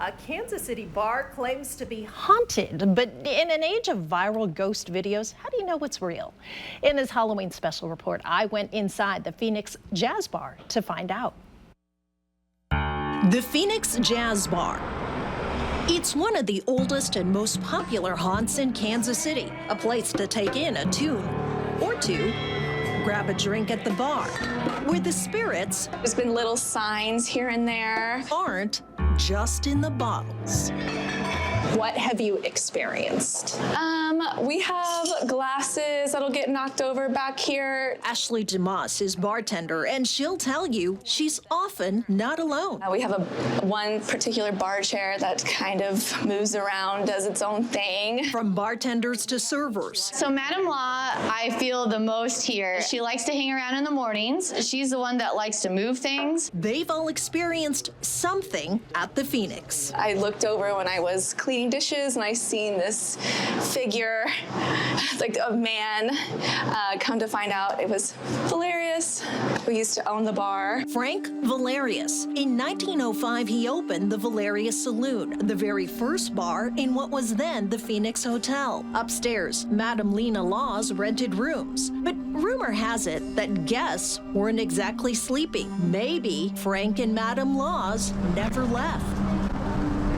A Kansas City bar claims to be haunted, but in an age of viral ghost videos, how do you know what's real? In this Halloween special report, I went inside the Phoenix Jazz Bar to find out. The Phoenix Jazz Bar. It's one of the oldest and most popular haunts in Kansas City, a place to take in a tune or two, grab a drink at the bar, where the spirits, there's been little signs here and there, aren't just in the bottles. What have you experienced? We have glasses that'll get knocked over back here. Ashley DeMoss is bartender, and she'll tell you she's often not alone. We have one particular bar chair that kind of moves around, does its own thing. From bartenders to servers. So Madam Law, I feel the most here. She likes to hang around in the mornings. She's the one that likes to move things. They've all experienced something at the Phoenix. I looked over when I was cleaning dishes and I seen this figure, like a man. Come to find out it was Valerius, who used to own the bar. Frank Valerius. In 1905, he opened the Valerius Saloon, the very first bar in what was then the Phoenix Hotel. Upstairs, Madam Lena Law's rented rooms. But rumor has it that guests weren't exactly sleeping. Maybe Frank and Madam Law's never left.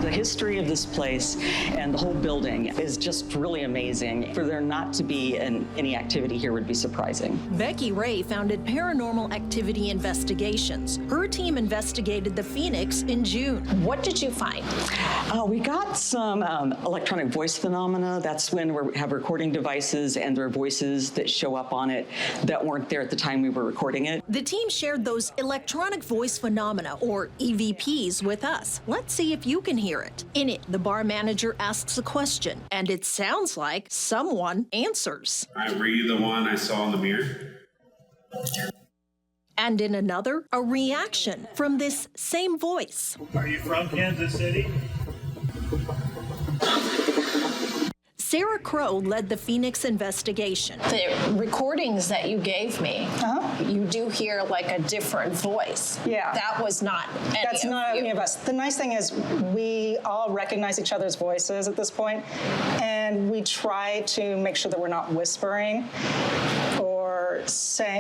The history of this place and the whole building is just really amazing. For there not to be any activity here would be surprising. Becky Ray founded Paranormal Activity Investigations. Her team investigated the Phoenix in June. What did you find? We got some electronic voice phenomena. That's when we have recording devices and there are voices that show up on it that weren't there at the time we were recording it. The team shared those electronic voice phenomena, or EVPs, with us. Let's see if you can hear it. In it, the bar manager asks a question, and it sounds like someone answers. Were you the one I saw in the mirror? And in another, a reaction from this same voice. Are you from Kansas City? Sarah Crow led the Phoenix investigation. The recordings that you gave me, you do hear like a different voice. Yeah. That was not any of us. The nice thing is we all recognize each other's voices at this point, and we try to make sure that we're not whispering or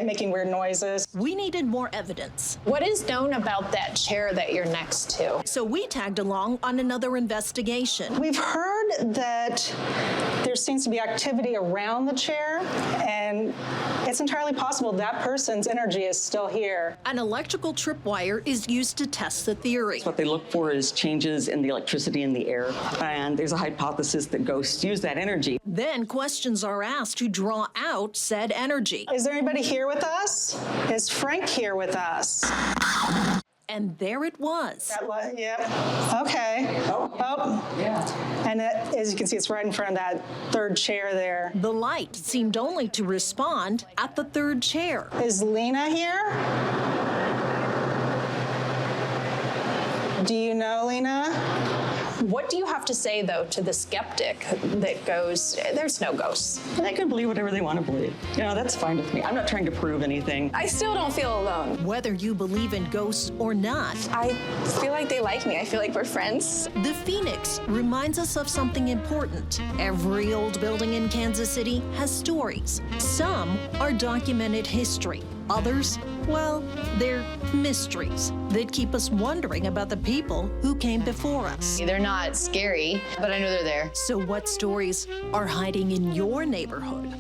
making weird noises. We needed more evidence. What is known about that chair that you're next to? So we tagged along on another investigation. We've heard that there seems to be activity around the chair, and it's entirely possible that person's energy is still here. An electrical tripwire is used to test the theory. What they look for is changes in the electricity in the air, and there's a hypothesis that ghosts use that energy. Then questions are asked to draw out said energy. Is there anybody here with us? Is Frank here with us? And there it was. Yep. Okay. Oh. Yeah. And as you can see, it's right in front of that third chair there. The light seemed only to respond at the third chair. Is Lena here? Do you know Lena? What do you have to say, though, to the skeptic that goes, there's no ghosts? They can believe whatever they want to believe. You know, that's fine with me. I'm not trying to prove anything. I still don't feel alone. Whether you believe in ghosts or not, I feel like they like me. I feel like we're friends. the Phoenix reminds us of something important. Every old building in Kansas City has stories. Some are documented history. Others, well, they're mysteries that keep us wondering about the people who came before us. They're not scary, but I know they're there. So what stories are hiding in your neighborhood?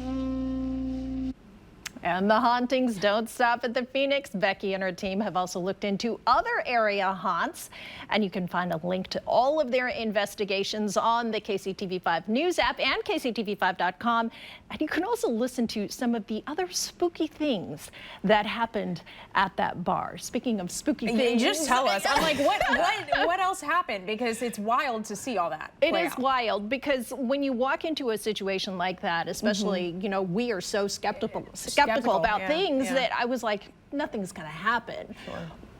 And the hauntings don't stop at the Phoenix. Becky and her team have also looked into other area haunts, and you can find a link to all of their investigations on the KCTV5 News app and KCTV5.com. And you can also listen to some of the other spooky things that happened at that bar. Speaking of spooky things, just tell us. I'm like, what else happened? Because it's wild to see all that. It is wild, because when you walk into a situation like that, especially, you know, we are so skeptical about things that I was like, nothing's going to happen. Sure.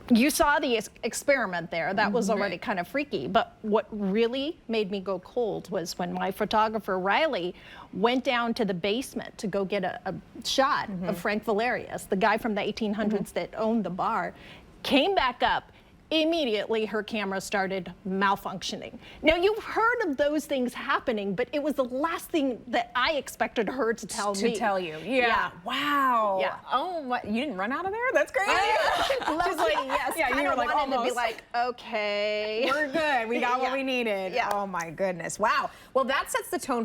You saw the experiment there. That was already kind of freaky. But what really made me go cold was when my photographer, Riley, went down to the basement to go get a shot of Frank Valerius, the guy from the 1800s that owned the bar, came back up, immediately her camera started malfunctioning. Now, you've heard of those things happening, but it was the last thing that I expected her to tell me. To tell you. Yeah. Wow. Yeah. Oh, my, you didn't run out of there? That's crazy. She's like, yes, yeah, you were like wanted to be almost. like, okay. We're good. We got what we needed. Yeah. Oh my goodness. Wow. Well, that sets the tone for